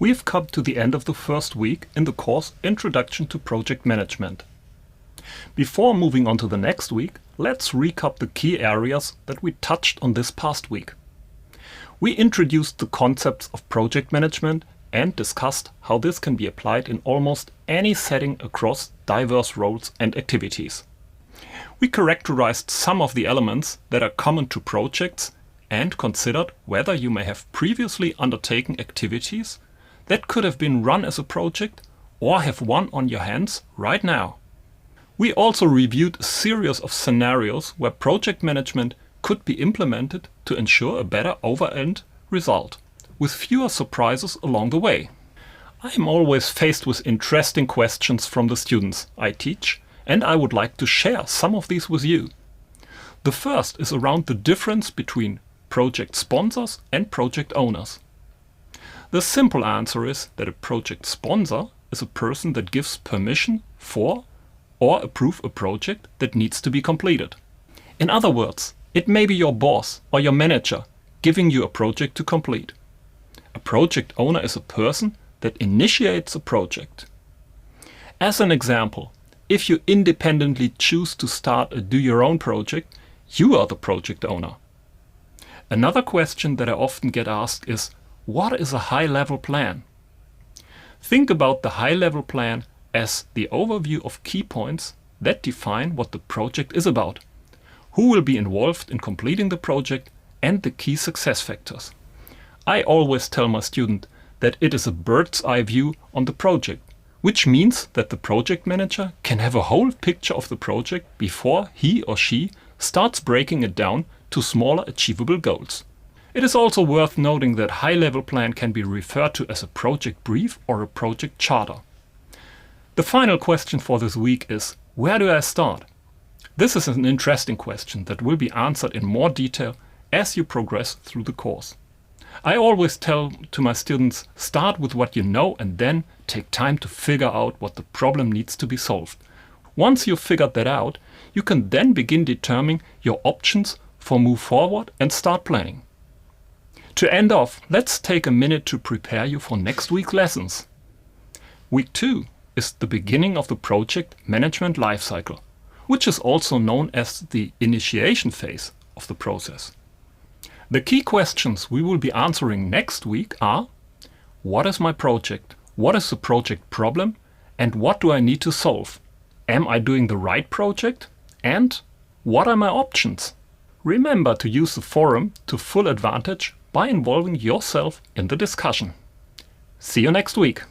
We've come to the end of the first week in the course Introduction to Project Management. Before moving on to the next week, let's recap the key areas that we touched on this past week. We introduced the concepts of project management and discussed how this can be applied in almost any setting across diverse roles and activities. We characterized some of the elements that are common to projects and considered whether you may have previously undertaken activities that could have been run as a project or have one on your hands right now. We also reviewed a series of scenarios where project management could be implemented to ensure a better overall result, with fewer surprises along the way. I am always faced with interesting questions from the students I teach, and I would like to share some of these with you. The first is around the difference between project sponsors and project owners. The simple answer is that a project sponsor is a person that gives permission for or approve a project that needs to be completed. In other words, it may be your boss or your manager giving you a project to complete. A project owner is a person that initiates a project. As an example, if you independently choose to start a do-your-own project, you are the project owner. Another question that I often get asked is, what is a high-level plan? Think about the high-level plan as the overview of key points that define what the project is about, who will be involved in completing the project, and the key success factors. I always tell my student that it is a bird's eye view on the project, which means that the project manager can have a whole picture of the project before he or she starts breaking it down to smaller achievable goals. It is also worth noting that high-level plan can be referred to as a project brief or a project charter. The final question for this week is, where do I start? This is an interesting question that will be answered in more detail as you progress through the course. I always tell to my students, start with what you know and then take time to figure out what the problem needs to be solved. Once you've figured that out, you can then begin determining your options for move forward and start planning. To end off, let's take a minute to prepare you for next week's lessons. Week 2 is the beginning of the project management lifecycle, which is also known as the initiation phase of the process. The key questions we will be answering next week are: what is my project? What is the project problem? And what do I need to solve? Am I doing the right project? And what are my options? Remember to use the forum to full advantage by involving yourself in the discussion. See you next week.